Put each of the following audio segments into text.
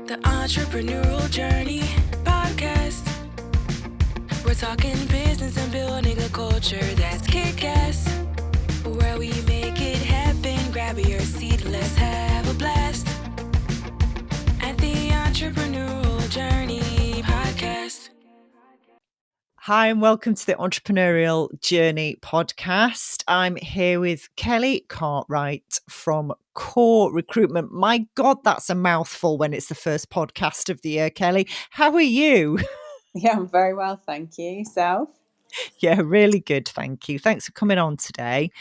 The Entrepreneurial Journey Podcast. We're talking business and building a culture that's kick-ass. Where we make it happen, grab your seat, let's have a blast. At the Entrepreneurial Journey Podcast. Hi, and welcome to the Entrepreneurial Journey Podcast. I'm here with Kelly Cartwright from Core Recruitment. My God, that's a mouthful when it's the first podcast of the year, Kelly. How are you? Yeah, I'm very well, thank you. Yourself? Yeah, really good, thank you. Thanks for coming on today.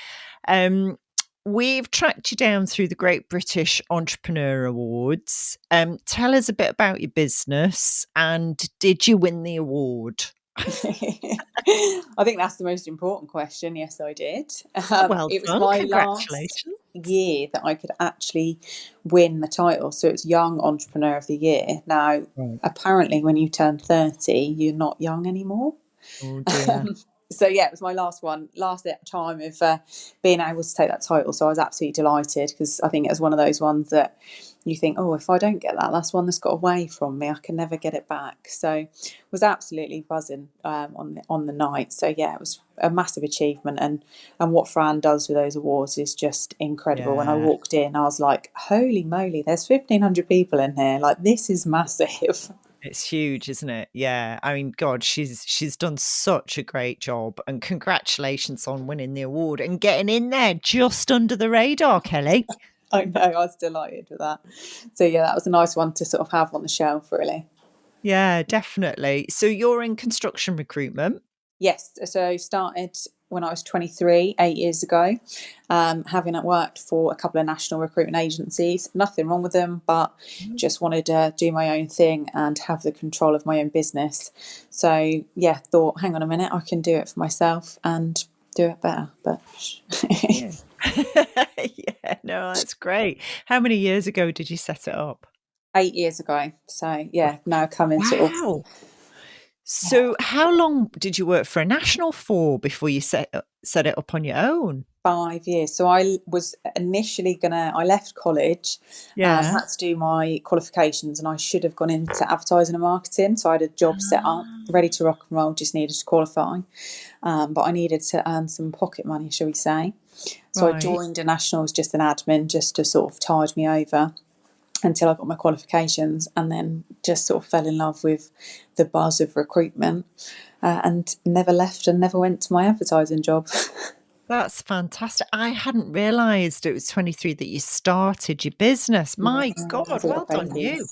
We've tracked you down through the Great British Entrepreneur Awards. Tell us a bit about your business, and did you win the award? I think that's the most important question. Yes, I did. Well It was done, my congratulations. last year that I could actually win the title. So it's Young Entrepreneur of the Year. Now, apparently, when you turn 30, you're not young anymore. Oh dear. So yeah, it was my last time of being able to take that title. So I was absolutely delighted because I think it was one of those ones that you think, oh, if I don't get that, that's one that's got away from me. I can never get it back. So I was absolutely buzzing on the night. So yeah, it was a massive achievement, and what Fran does with those awards is just incredible. Yeah. When I walked in, I was like, holy moly, there's 1,500 people in here. Like, this is massive. It's huge, isn't it? Yeah. I mean, God, she's done such a great job, and congratulations on winning the award and getting in there just under the radar, Kelly. I know, I was delighted with that. So yeah, that was a nice one to sort of have on the shelf, really. Yeah, definitely. So you're in construction recruitment? Yes. So I started when I was 23, 8 years ago, having worked for a couple of national recruitment agencies. Nothing wrong with them, but just wanted to do my own thing and have the control of my own business. So yeah, thought, hang on a minute, I can do it for myself and do it better. But Yeah. Yeah, no, that's great. How many years ago did you set it up? 8 years ago. So yeah, now coming sort of. Wow. So how long did you work for a national for before you set it up on your own? 5 years. So I was initially I left college and had to do my qualifications, and I should have gone into advertising and marketing. So I had a job set up, ready to rock and roll, just needed to qualify. But I needed to earn some pocket money, shall we say. So I joined a national as just an admin, just to sort of tide me over until I got my qualifications, and then just sort of fell in love with the buzz of recruitment and never left and never went to my advertising job. That's fantastic. I hadn't realised it was 23 that you started your business. My God, well done you.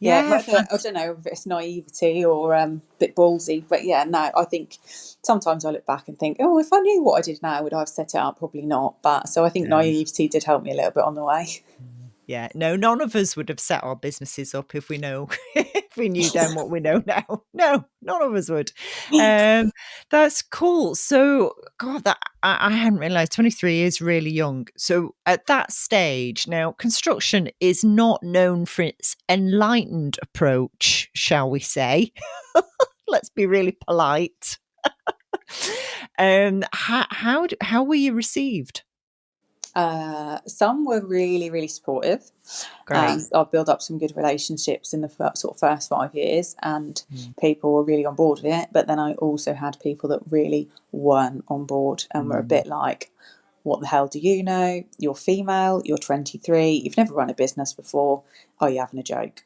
Yeah, I don't know if it's naivety or a bit ballsy, but yeah, no, I think sometimes I look back and think, oh, if I knew what I did now, would I have set it up? Probably not. But so I think naivety did help me a little bit on the way. Yeah, no, none of us would have set our businesses up if we knew then what we know now. No, none of us would. That's cool. So, God, that I hadn't realised 23 is really young. So, at that stage, now construction is not known for its enlightened approach, shall we say? Let's be really polite. How were you received? Some were really, really supportive. Great. I've built up some good relationships in the first 5 years, and people were really on board with it. But then I also had people that really weren't on board and were a bit like, what the hell do you know? You're female, you're 23, you've never run a business before. Are you having a joke?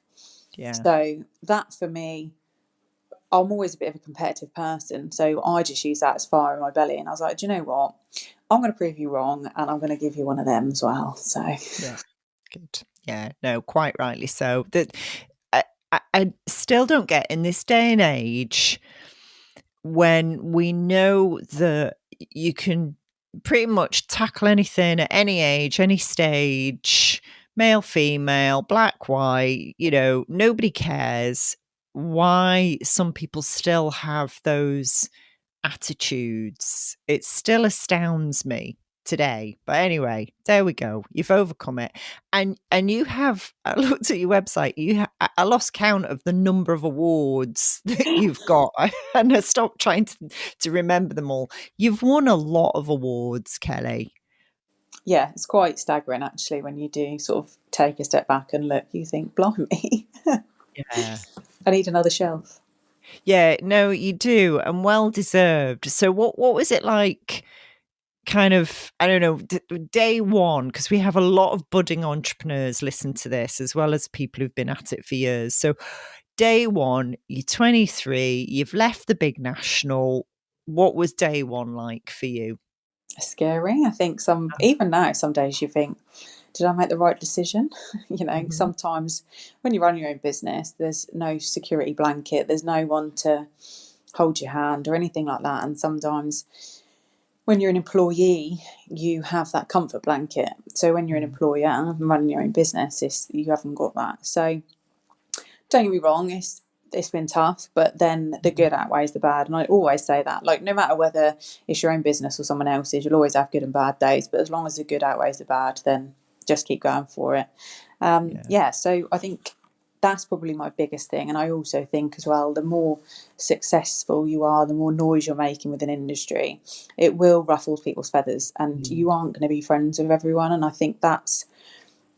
Yeah. So that, for me, I'm always a bit of a competitive person, so I just use that as fire in my belly. And I was like, do you know what? I'm going to prove you wrong, and I'm going to give you one of them as well. So yeah, good. Yeah, no, quite rightly so. That I still don't get in this day and age when we know that you can pretty much tackle anything at any age, any stage, male, female, black, white, nobody cares, why some people still have those attitudes. It still astounds me today. But anyway, there we go. You've overcome it. And you have, I looked at your website, I lost count of the number of awards that you've got. And I stopped trying to remember them all. You've won a lot of awards, Kelly. Yeah, it's quite staggering actually when you do sort of take a step back and look. You think, blimey, Yeah. I need another shelf. Yeah, no, you do, and well deserved. So what was it like, kind of, I don't know, day one, because we have a lot of budding entrepreneurs listen to this, as well as people who've been at it for years. So day one, you're 23, you've left the big national. What was day one like for you? Scary. I think even now, some days you think, did I make the right decision? Mhm. Sometimes when you run your own business, there's no security blanket, there's no one to hold your hand or anything like that. And sometimes when you're an employee, you have that comfort blanket. So when you're an Mm. employer and running your own business, you haven't got that. So don't get me wrong, it's been tough, but then the good outweighs the bad. And I always say that, like, no matter whether it's your own business or someone else's, you'll always have good and bad days. But as long as the good outweighs the bad, then just keep going for it. Yeah. Yeah, so I think that's probably my biggest thing. And I also think as well, the more successful you are, the more noise you're making with an industry, it will ruffle people's feathers, and Mm. you aren't going to be friends with everyone. And I think that's,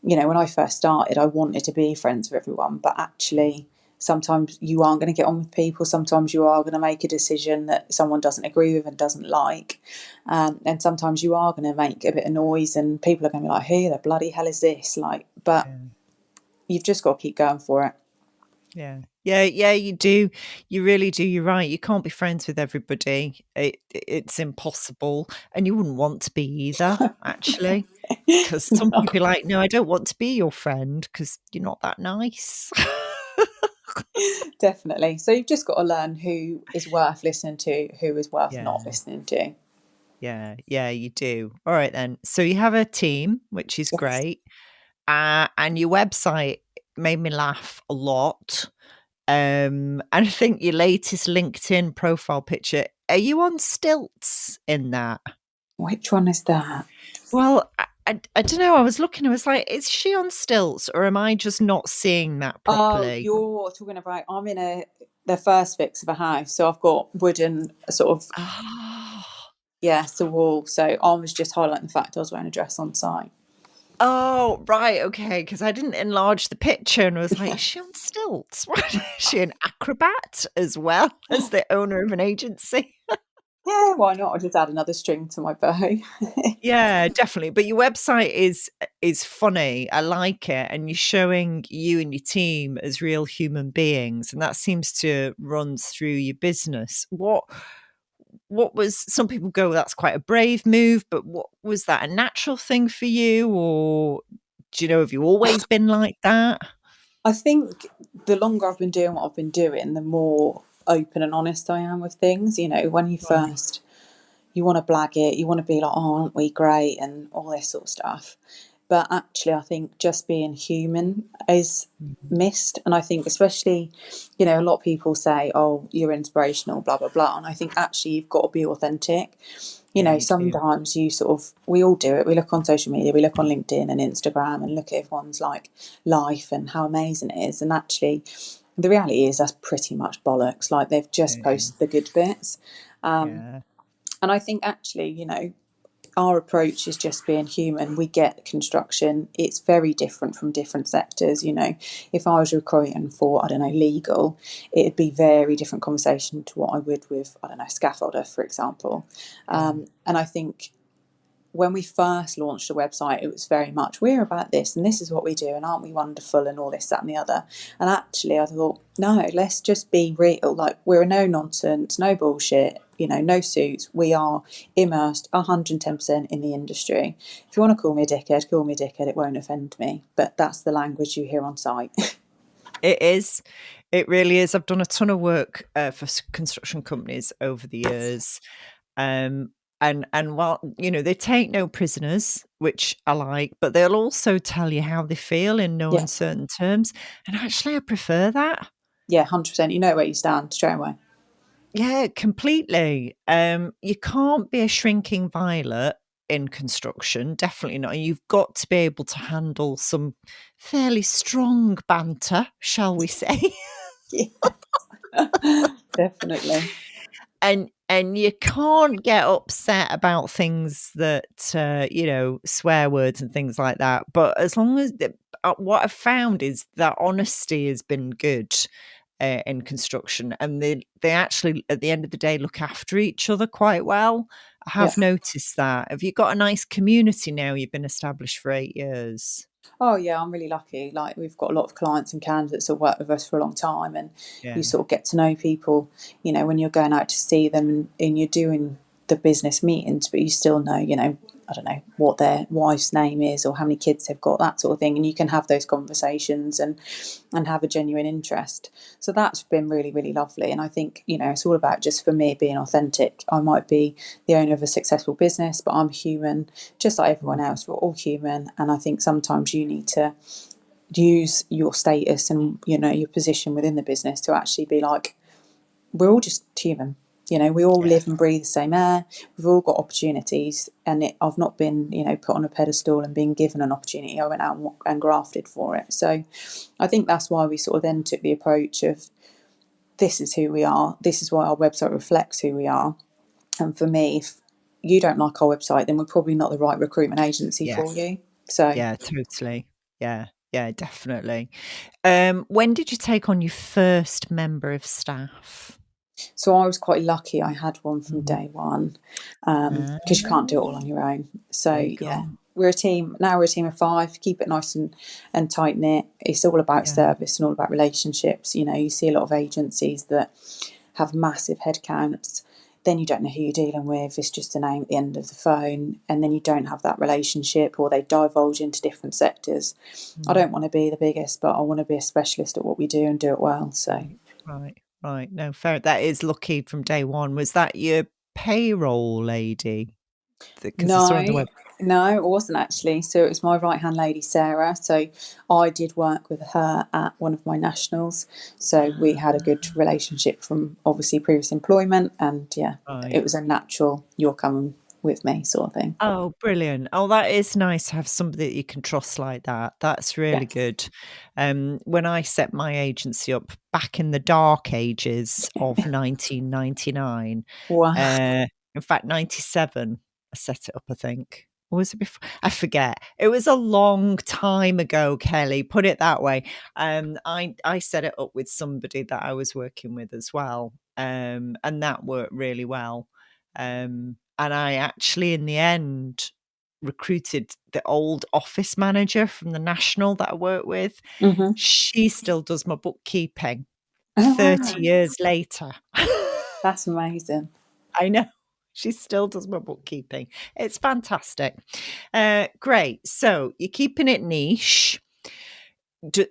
when I first started, I wanted to be friends with everyone, but actually, sometimes you aren't going to get on with people. Sometimes you are going to make a decision that someone doesn't agree with and doesn't like. And sometimes you are going to make a bit of noise, and people are going to be like, who the bloody hell is this? Like, but Yeah. you've just got to keep going for it. Yeah. Yeah, you do. You really do. You're right. You can't be friends with everybody. It's impossible. And you wouldn't want to be either, actually. Because some No, people are like, no, I don't want to be your friend because you're not that nice. definitely. So you've just got to learn who is worth listening to, who is worth Yeah. not listening to. Yeah, you do. All right, then. So you have a team, which is Yes. great. And your website made me laugh a lot. And I think your latest LinkedIn profile picture, are you on stilts in that? Which one is that? Well, I don't know. I was looking, I was like, is she on stilts or am I just not seeing that Oh, properly? you're talking about, I'm in the first fix of a house, so I've got wooden sort of, Oh, yeah, it's a wall. So I was just highlighting the fact I was wearing a dress on site. oh, right. Okay. Because I didn't enlarge the picture and was like, is she on stilts? What? Is she an acrobat as well as the owner of an agency? Yeah, why not? I'll just add another string to my bow. Yeah, definitely. But your website is funny. I like it, and you're showing you and your team as real human beings, and that seems to run through your business. What was, some people go, that's quite a brave move, but what was that, a natural thing for you, or do you know, have you always been like that? I think the longer I've been doing what I've been doing, the more open and honest I am with things. When you Right. first, you want to blag it, you want to be like, oh, aren't we great, and all this sort of stuff. But actually, I think just being human is Mhm. missed. And I think, especially, a lot of people say, oh, you're inspirational, blah, blah, blah. And I think actually you've got to be authentic. Yeah, you do. Sometimes we all do it. We look on social media, we look on LinkedIn and Instagram and look at everyone's like life and how amazing it is. And actually, the reality is that's pretty much bollocks. Like they've just Yeah. posted the good bits. Yeah. And I think actually, our approach is just being human. We get construction. It's very different from different sectors. If I was recruiting for, I don't know, legal, it'd be very different conversation to what I would with, I don't know, scaffolder, for example. Yeah. And I think when we first launched the website, it was very much, we're about this and this is what we do and aren't we wonderful and all this, that and the other. And actually I thought, no, let's just be real. Like, we're a no nonsense, no bullshit, no suits. We are immersed 110% in the industry. If you want to call me a dickhead, call me a dickhead. It won't offend me. But that's the language you hear on site. It is. It really is. I've done a ton of work for construction companies over the years. Um, and while, they take no prisoners, which I like, but they'll also tell you how they feel in no Yeah. uncertain terms. And actually, I prefer that. Yeah, 100%. You know where you stand straight away. Yeah, completely. You can't be a shrinking violet in construction, definitely not. You've got to be able to handle some fairly strong banter, shall we say? Yeah. Definitely. And and you can't get upset about things that, you know, swear words and things like that. But as long as what I've found is that honesty has been good in construction, and they actually, at the end of the day, look after each other quite well. I Yeah. have noticed that. Have you got a nice community now? You've been established for 8 years. Oh yeah, I'm really lucky. Like, we've got a lot of clients and candidates that work with us for a long time, and Yeah. you sort of get to know people, you know, when you're going out to see them and you're doing the business meetings, but you still know, you know, I don't know what their wife's name is or how many kids they've got, that sort of thing, and you can have those conversations and have a genuine interest. So that's been really, really lovely. And I think, you know, it's all about, just for me, being authentic. I might be the owner of a successful business, but I'm human, just like everyone else. We're all human, and I think sometimes you need to use your status and, you know, your position within the business to actually be like, we're all just human. You know, we all Yeah. live and breathe the same air. We've all got opportunities, and I've not been, you know, put on a pedestal and been given an opportunity. I went out and grafted for it. So I think that's why we sort of then took the approach of, this is who we are. This is why our website reflects who we are. And for me, if you don't like our website, then we're probably not the right recruitment agency for you. So Yeah, totally. Yeah, yeah, definitely. When did you take on your first member of staff? So I was quite lucky. I had one from Mhm. day one, because you can't do it all on your own. So There you yeah, go. we're a team now. We're a team of 5. Keep it nice and tight knit. It's all about Yeah. service and all about relationships. You know, you see a lot of agencies that have massive headcounts. Then you don't know who you're dealing with. It's just a name at the end of the phone, and then you don't have that relationship, or they divulge into different sectors. I don't want to be the biggest, but I want to be a specialist at what we do and do it well. So. Right. No, fair. That is lucky from day one. Was that your payroll lady? Because I saw on the No, web. no, it wasn't actually. So it was my right hand lady, Sarah. So I did work with her at one of my nationals. So we had a good relationship from obviously previous employment. And yeah, Right. it was a natural, you're coming with me sort of thing. Oh, brilliant. Oh, that is nice to have somebody that you can trust like that. That's really Yes. good. When I set my agency up back in the dark ages of 1999, Wow. in fact, 97, I set it up, I think. Or was it before? I forget. It was a long time ago, Kelly, put it that way. I set it up with somebody that I was working with as well. And that worked really well. And I actually, in the end, recruited the old office manager from the National that I work with. Mm-hmm. She still does my bookkeeping Oh, 30 wow. years later. That's amazing. I know. She still does my bookkeeping. It's fantastic. Great. So you're keeping it niche. Does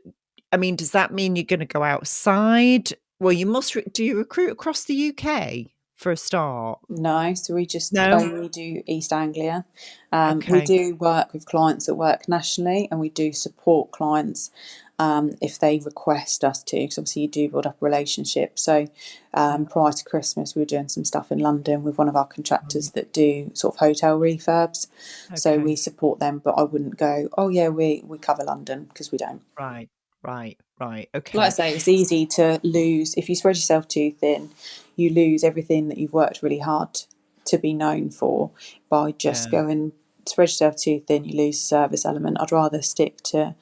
that mean you're going to go outside? Well, you must. Do you recruit across the UK for a start? No, so we just No? only do East Anglia. We Okay. do work with clients that work nationally, and we do support clients if they request us to, because obviously you do build up a relationship. So prior to Christmas, we were doing some stuff in London with one of our contractors that do sort of hotel refurbs. So we Okay. support them, but I wouldn't go, oh yeah, we cover London, because we don't. Right. Like I Okay. say, it's easy to lose. If you spread yourself too thin, you lose everything that you've worked really hard to be known for by just Yeah. going spread yourself too thin. You lose the service element. I'd rather stick to,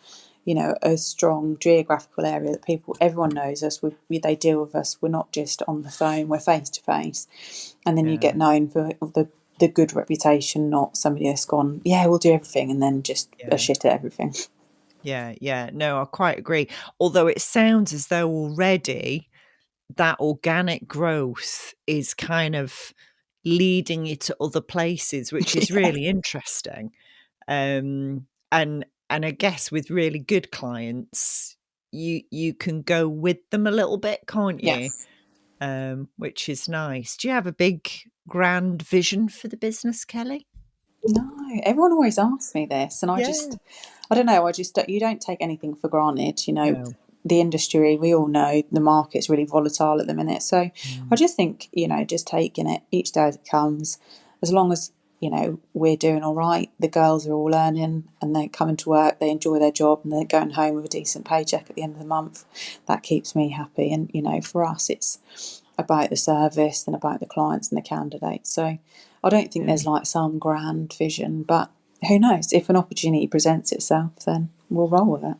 you know, a strong geographical area that everyone knows us. They deal with us. We're not just on the phone. We're face to face, and then you Yeah. get known for the good reputation, not somebody that's gone, yeah, we'll do everything, and then just a Yeah. shit at everything. Yeah. No, I quite agree. Although it sounds as though already that organic growth is kind of leading you to other places, which is Yeah. really interesting. And I guess with really good clients, you can go with them a little bit, can't you? Yes. Which is nice. Do you have a big grand vision for the business, Kelly? No, everyone always asks me this, and Yeah. I don't know, you don't take anything for granted. You know, No. the industry, we all know the market's really volatile at the minute. So I Mm. just think, you know, just taking it each day as it comes, as long as, you know, we're doing all right, the girls are all earning and they're coming to work, they enjoy their job, and they're going home with a decent paycheck at the end of the month. That keeps me happy. And, you know, for us, about the service and about the clients and the candidates. So I don't think there's like some grand vision, but who knows? If an opportunity presents itself, then we'll roll with it.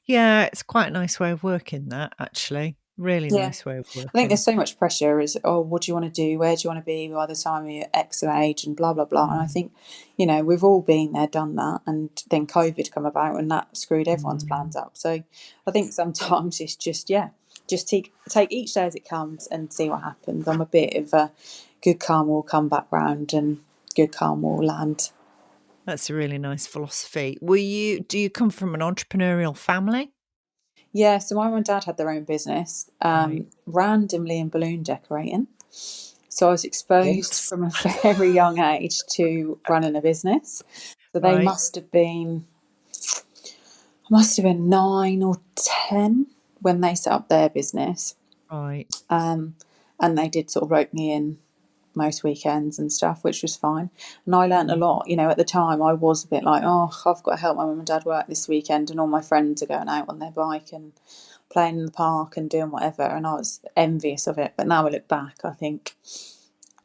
Yeah, it's quite a nice way of working, that, actually. Really nice way of working. I think there's so much pressure as, oh, what do you want to do? Where do you want to be by the time you're X age and blah, blah, blah. And I think, we've all been there, done that. And then COVID come about and that screwed everyone's plans up. So I think sometimes it's just take each day as it comes and see what happens. I'm a bit of a good karma will come back round and good karma will land. That's a really nice philosophy. Do you come from an entrepreneurial family? Yeah, so my mum and dad had their own business, randomly in balloon decorating. So I was exposed from a very young age to running a business. So they must have been 9 or 10 when they set up their business. Right. And they did sort of rope me in most weekends and stuff, which was fine. And I learnt a lot. At the time I was a bit like, oh, I've got to help my mum and dad work this weekend, and all my friends are going out on their bike and playing in the park and doing whatever, and I was envious of it. But now I look back, I think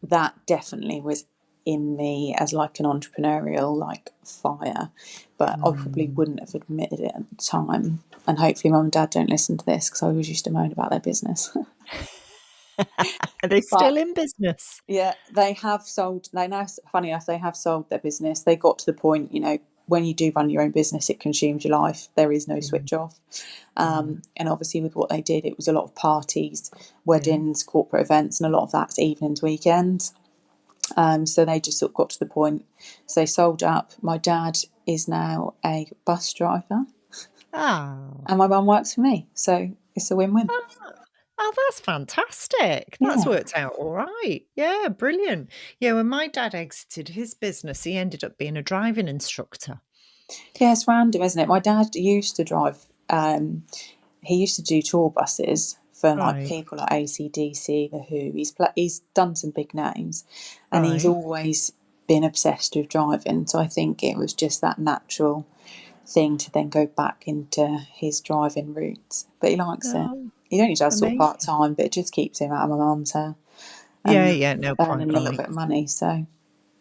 that definitely was in me as like an entrepreneurial like fire, but I probably wouldn't have admitted it at the time. And hopefully mum and dad don't listen to this, because I always used to moan about their business. Are they still in business? Yeah, they have sold. They now, funny enough, they have sold their business. They got to the point, when you do run your own business, it consumes your life. There is no switch off. And obviously with what they did, it was a lot of parties, weddings, corporate events, and a lot of that's evenings, weekends. So they just sort of got to the point. So they sold up. My dad is now a bus driver. And my mum works for me. So it's a win-win. Oh, that's fantastic. That's worked out all right. Yeah, brilliant. Yeah, when my dad exited his business, he ended up being a driving instructor. Yeah, it's random, isn't it? My dad used to drive, he used to do tour buses for like people like AC/DC, The Who. He's done some big names, and he's always been obsessed with driving. So I think it was just that natural thing to then go back into his driving roots. But he likes it. He only does sort of part time, but it just keeps him out of my mum's hair. No, earning a little bit of money. So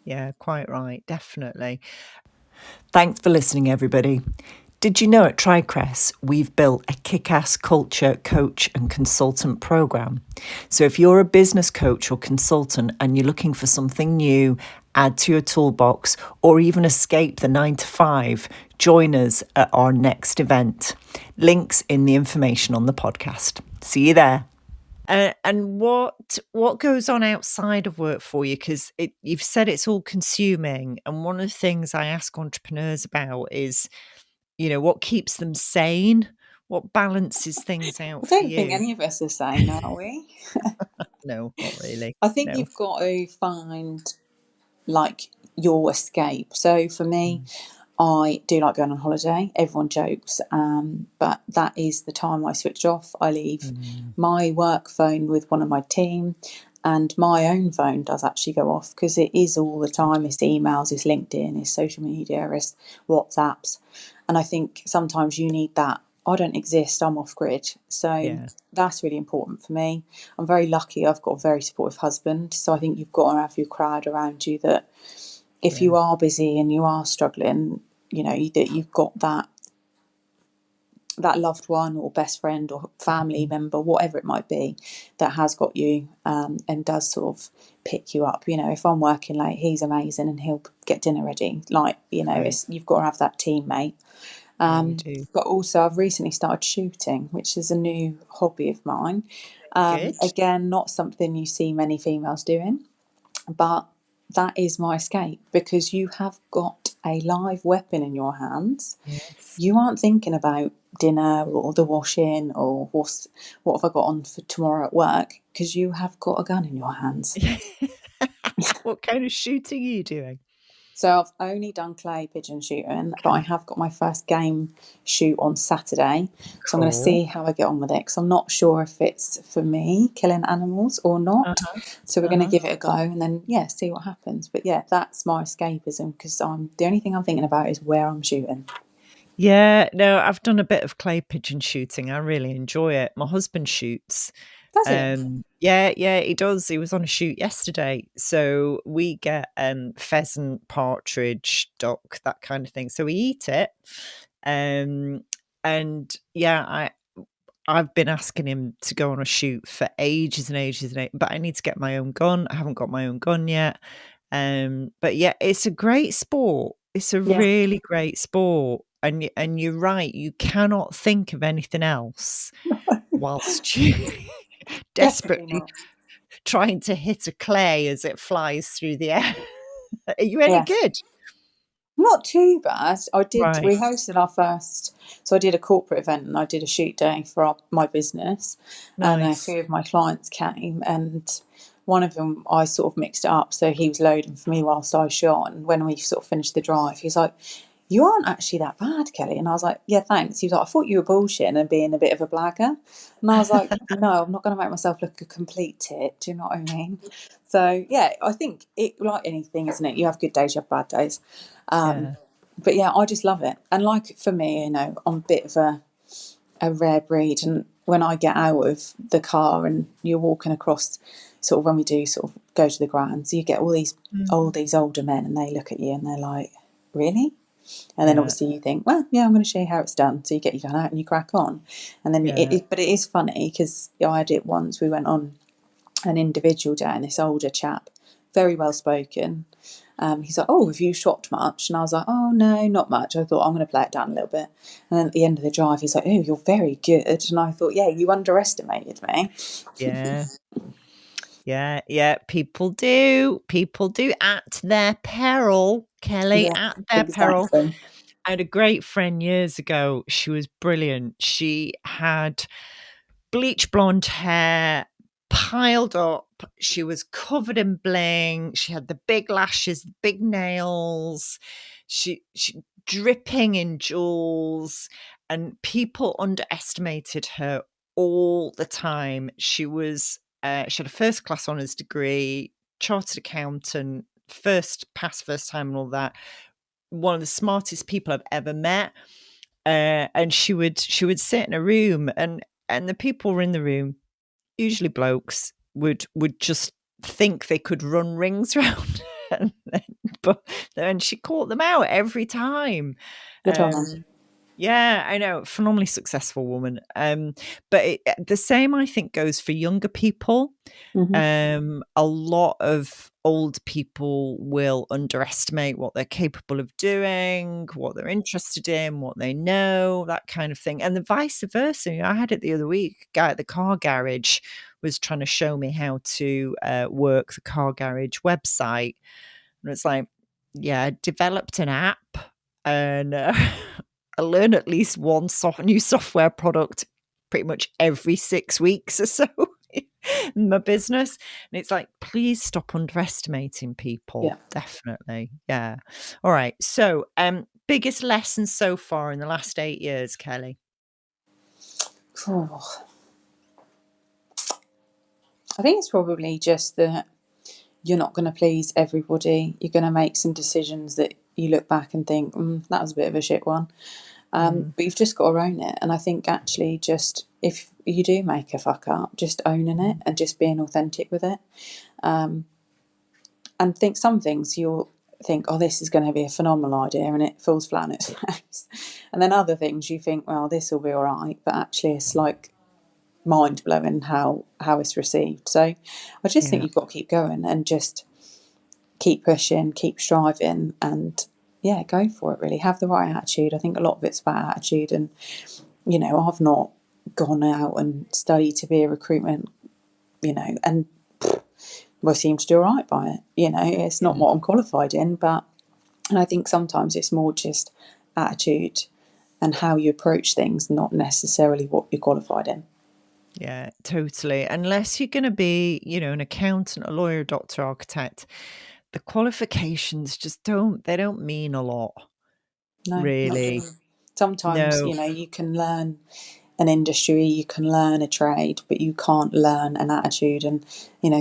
yeah, quite right, definitely. Thanks for listening, everybody. Did you know at Tricrest we've built a kick-ass culture coach and consultant program? So if you're a business coach or consultant and you're looking for something new, add to your toolbox, or even escape the 9-to-5, join us at our next event. Links in the information on the podcast. See you there. And what goes on outside of work for you? Because you've said it's all consuming, and one of the things I ask entrepreneurs about is, what keeps them sane? What balances things out for you? I don't think any of us are sane, are we? No, not really. I think you've got to find like your escape. So for me, I do like going on holiday. Everyone jokes, but that is the time I switch off. I leave my work phone with one of my team, and my own phone does actually go off, because it is all the time. It's emails, it's LinkedIn, it's social media, it's WhatsApps. And I think sometimes you need that. I don't exist, I'm off grid. So that's really important for me. I'm very lucky, I've got a very supportive husband. So I think you've got to have your crowd around you that if you are busy and you are struggling, that you've got that loved one or best friend or family member, whatever it might be, that has got you and does sort of pick you up. If I'm working late, he's amazing and he'll get dinner ready. Like, you've got to have that teammate. But also I've recently started shooting, which is a new hobby of mine. Again, not something you see many females doing, but that is my escape, because you have got a live weapon in your hands. You aren't thinking about dinner or the washing or what have I got on for tomorrow at work, because you have got a gun in your hands. What kind of shooting are you doing? So I've only done clay pigeon shooting, but I have got my first game shoot on Saturday. So I'm going to see how I get on with it, because I'm not sure if it's for me, killing animals, or not. So we're going to give it a go and then, see what happens. But that's my escapism, because the only thing I'm thinking about is where I'm shooting. Yeah, no, I've done a bit of clay pigeon shooting. I really enjoy it. My husband shoots. Does it? Yeah, he does. He was on a shoot yesterday. So we get pheasant, partridge, duck, that kind of thing. So we eat it. And yeah, I've been asking him to go on a shoot for ages and ages and ages, but I need to get my own gun. I haven't got my own gun yet. But yeah, it's a great sport. It's a Yeah. really great sport. And you're right, you cannot think of anything else whilst you Definitely desperately not. trying to hit a clay as it flies through the air. Are you any Yes. good? Not too bad. Right. We hosted our first, so I did a corporate event and I did a shoot day for my business. And a Nice. few of my clients came, and one of them, I sort of mixed it up. So he was loading for me whilst I shot. And when we sort of finished the drive, he was like, "You aren't actually that bad, Kelly." And I was like, "Yeah, thanks." He was like, "I thought you were bullshitting and being a bit of a blagger." And I was like, "No, I'm not going to make myself look a complete tit. Do you know what I mean?" So yeah, I think it, like anything, isn't it? You have good days, you have bad days. Yeah. But yeah, I just love it. And like for me, I'm a bit of a rare breed. And when I get out of the car and you're walking across, sort of when we do sort of go to the grounds, you get all these older men, and they look at you and they're like, "Really?" And then Yeah. obviously you think, "Well, yeah, I'm going to show you how it's done." So you get your gun out and you crack on. And then Yeah. but it is funny because I had it once. We went on an individual day, and this older chap, very well spoken. He's like, "Oh, have you shot much?" And I was like, "Oh, no, not much." I thought, I'm going to play it down a little bit. And then at the end of the drive, he's like, "Oh, you're very good." And I thought, yeah, you underestimated me. Yeah. Yeah. People do. People do at their peril, Kelly, Yeah, at their peril. exactly. I had a great friend years ago. She was brilliant. She had bleach blonde hair piled up. She was covered in bling. She had the big lashes, the big nails. She dripping in jewels, and people underestimated her all the time. She had a first class honours degree, chartered accountant, first time and all that. One of the smartest people I've ever met. And she would sit in a room, and the people were in the room, usually blokes, would just think they could run rings around, and she caught them out every time. Good on her. Yeah, I know, phenomenally successful woman. But the same, I think, goes for younger people. Hmm. A lot of old people will underestimate what they're capable of doing, what they're interested in, what they know, that kind of thing. And the vice versa. I had it the other week. A guy at the car garage was trying to show me how to work the car garage website. And it's like, yeah, I developed an app, and I learn at least one new software product pretty much every 6 weeks or so in my business. And it's like, please stop underestimating people. Yeah. Definitely. Yeah. All right. So, biggest lesson so far in the last 8 years, Kelly? Oh, I think it's probably just that you're not going to please everybody. You're going to make some decisions that you look back and think, that was a bit of a shit one. But you've just got to own it. And I think actually, just if you do make a fuck up, just owning it and just being authentic with it. And think some things you'll think, oh, this is going to be a phenomenal idea, and it falls flat on its face. And then other things you think, well, this will be all right. But actually, it's like mind blowing how it's received. So I just think Yeah. you've got to keep going and just keep pushing, keep striving, and yeah, go for it. Really have the right attitude. I think a lot of it's about attitude, and I've not gone out and studied to be a recruitment, and well, seem to do all right by it. It's not what I'm qualified in, and I think sometimes it's more just attitude and how you approach things, not necessarily what you're qualified in. Yeah, totally. Unless you're going to be, an accountant, a lawyer, doctor, architect, the qualifications just don't mean a lot, No, not at really. all. Sometimes, No. you can learn an industry, you can learn a trade, but you can't learn an attitude. And,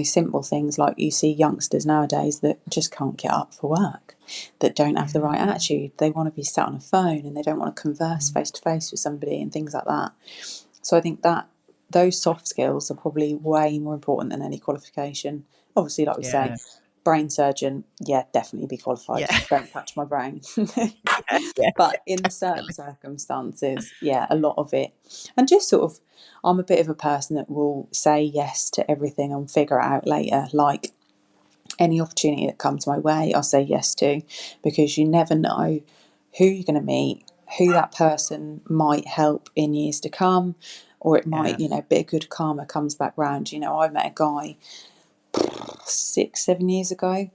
simple things like you see youngsters nowadays that just can't get up for work, that don't have the right attitude. They want to be sat on a phone and they don't want to converse face to face with somebody and things like that. So I think that those soft skills are probably way more important than any qualification. Obviously, like we say, brain surgeon, yeah, definitely be qualified. Yeah. Don't touch my brain. Yeah. But in certain circumstances, yeah, a lot of it. And just sort of, I'm a bit of a person that will say yes to everything and figure it out later. Like any opportunity that comes my way, I'll say yes to, because you never know who you're going to meet, who that person might help in years to come, or it might, a bit of good karma comes back round. I met a guy 6, 7 years ago,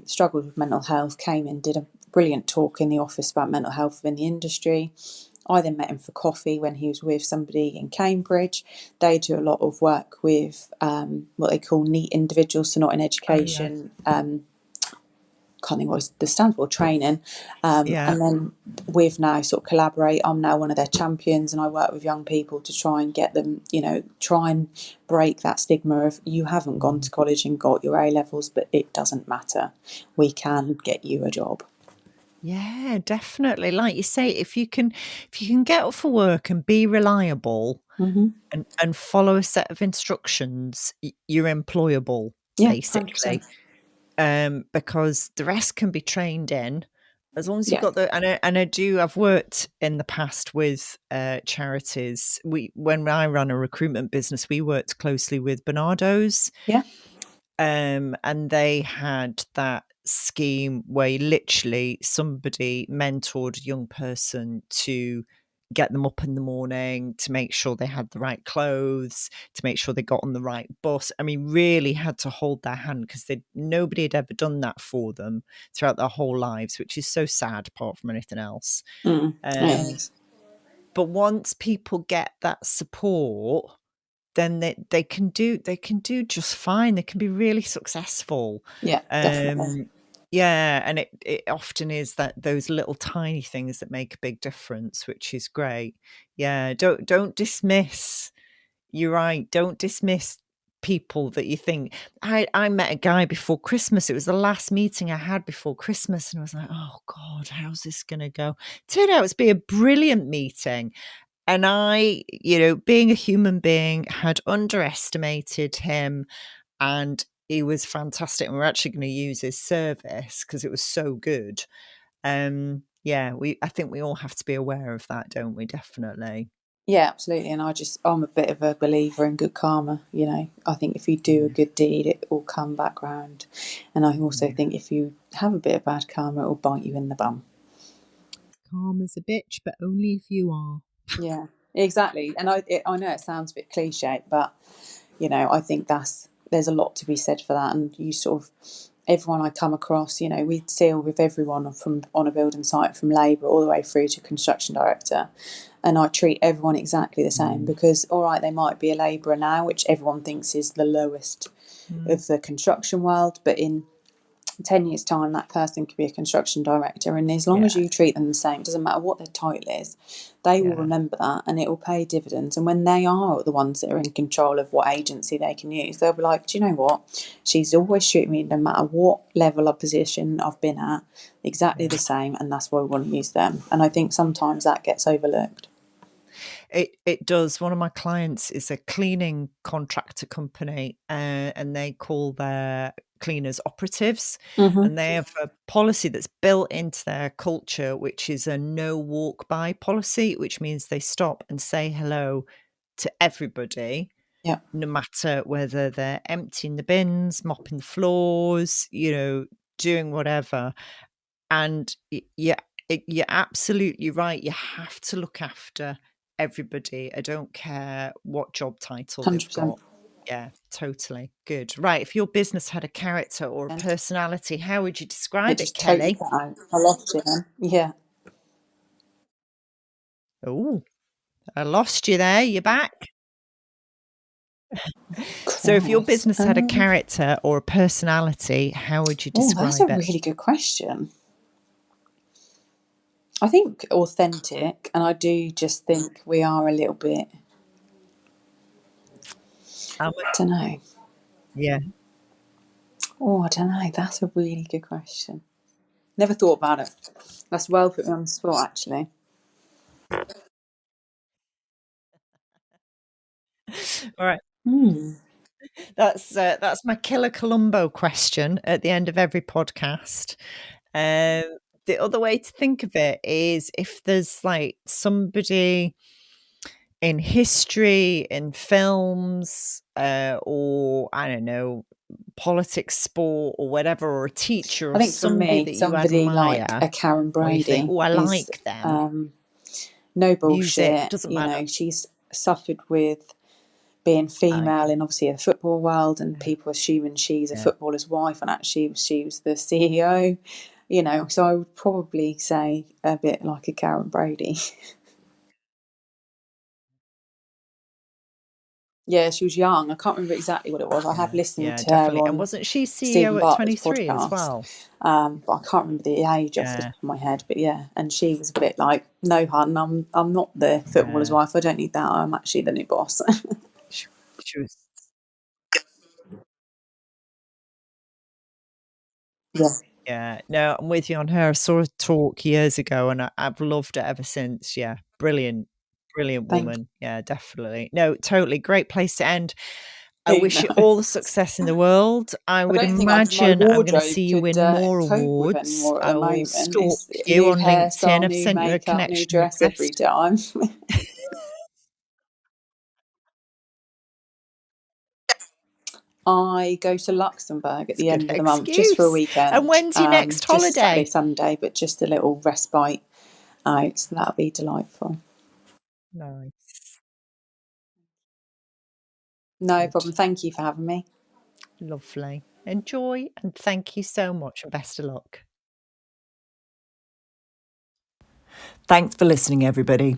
struggled with mental health, came in, did a brilliant talk in the office about mental health within the industry. I then met him for coffee when he was with somebody in Cambridge. They do a lot of work with what they call neat individuals, so not in education. Can't think what the stands for, training. And then we've now sort of collaborate. I'm now one of their champions, and I work with young people to try and get them, try and break that stigma of you haven't gone to college and got your A levels, but it doesn't matter. We can get you a job. Yeah, definitely. Like you say, if you can get up for work and be reliable and follow a set of instructions, you're employable, basically. 100%. Because the rest can be trained in, as long as you've got I've worked in the past with charities. When I ran a recruitment business, we worked closely with Bernardo's. And they had that scheme where literally somebody mentored a young person to get them up in the morning, to make sure they had the right clothes, to make sure they got on the right bus. I mean, really had to hold their hand, because nobody had ever done that for them throughout their whole lives, which is so sad apart from anything else. But once people get that support, then they can do just fine. They can be really successful. Definitely. And it often is that those little tiny things that make a big difference, which is great. Don't dismiss. You're right. Don't dismiss people that you think. I met a guy before Christmas. It was the last meeting I had before Christmas, and I was like, oh God, how's this gonna go? Turned out to be a brilliant meeting. And I, being a human being, had underestimated him, and he was fantastic. And we're actually going to use his service because it was so good. I think we all have to be aware of that, don't we? Definitely. Yeah, absolutely. And I'm a bit of a believer in good karma. I think if you do a good deed, it will come back round. And I also think if you have a bit of bad karma, it will bite you in the bum. Karma's a bitch, but only if you are. Yeah, exactly. And I know it sounds a bit cliche, but I think there's a lot to be said for that. And you sort of, everyone I come across, we deal with everyone from on a building site, from labourer all the way through to construction director, and I treat everyone exactly the same, because all right, they might be a labourer now, which everyone thinks is the lowest of the construction world, but in 10 years' time, that person could be a construction director. And as long as you treat them the same, it doesn't matter what their title is, they will remember that, and it will pay dividends. And when they are the ones that are in control of what agency they can use, they'll be like, do you know what? She's always treated me, no matter what level of position I've been at, exactly the same. And that's why we want to use them. And I think sometimes that gets overlooked. It does. One of my clients is a cleaning contractor company, and they call their cleaners operatives, and they have a policy that's built into their culture, which is a no walk by policy, which means they stop and say hello to everybody, no matter whether they're emptying the bins, mopping the floors, doing whatever. And you're absolutely right. You have to look after everybody. I don't care what job title they've 100%. got. Yeah, totally. Good. Right. If your business had a character or a personality, how would you describe it, just totally Kelly? cut out. I lost you then. Yeah. Oh, I lost you there. You're back. So if your business had a character or a personality, how would you That's a describe it? really good question. I think authentic, and I do just think we are a little bit, I don't know. Yeah. I don't know. That's a really good question. Never thought about it. That's well put me on the spot, actually. All right. Mm. That's my killer Columbo question at the end of every podcast. The other way to think of it is if there's like somebody in history, in films, or I don't know, politics, sport, or whatever, or a teacher, I or think for somebody me, that you somebody like admire, a Karen or you think, Brady oh, I is like them. no Music bullshit. doesn't You matter. know, she's suffered with being female in obviously the football world, and people assuming she's a footballer's wife, and actually she was the CEO. You know, so I would probably say a bit like a Karen Brady. Yeah, she was young. I can't remember exactly what it was. I have listened to her Definitely. And on wasn't she Stephen CEO at Bartlett's 23 as podcast, well? but I can't remember the age off the top of my head. But yeah, and she was a bit like, "No, hun, I'm not the footballer's wife. I don't need that. I'm actually the new boss." She was. Yeah, Yeah, no, I'm with you on her. I saw her talk years ago and I've loved it ever since. Yeah, brilliant, brilliant thank woman. Yeah, definitely. No, totally. Great place to end. I you. wish you all the success in the world. I I would don't think my imagine I'm going to wardrobe see you could win more cope with any awards. more at I the will moment. stalk It's you new on LinkedIn. hairstyle, I've new sent you a makeup, new connection dress every request. time. I go to Luxembourg at It's a the good end of the month just for a excuse. And weekend. when's your next Just Saturday, holiday? Sunday, but just a little respite out. So that'll be delightful. Nice. No Good. problem. Thank you for having me. Lovely. Enjoy and thank you so much and best of luck. Thanks for listening, everybody.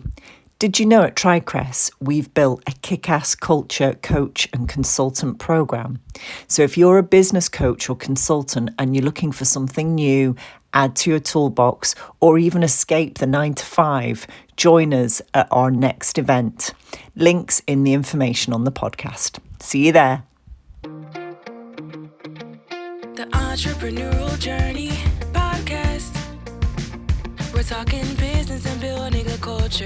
Did you know at TriCrest we've built a kick-ass culture coach and consultant program? So if you're a business coach or consultant and you're looking for something new, add to your toolbox, or even escape the 9 to 5, join us at our next event. Links in the information on the podcast. See you there. The Entrepreneurial Journey podcast. We're talking business and building a culture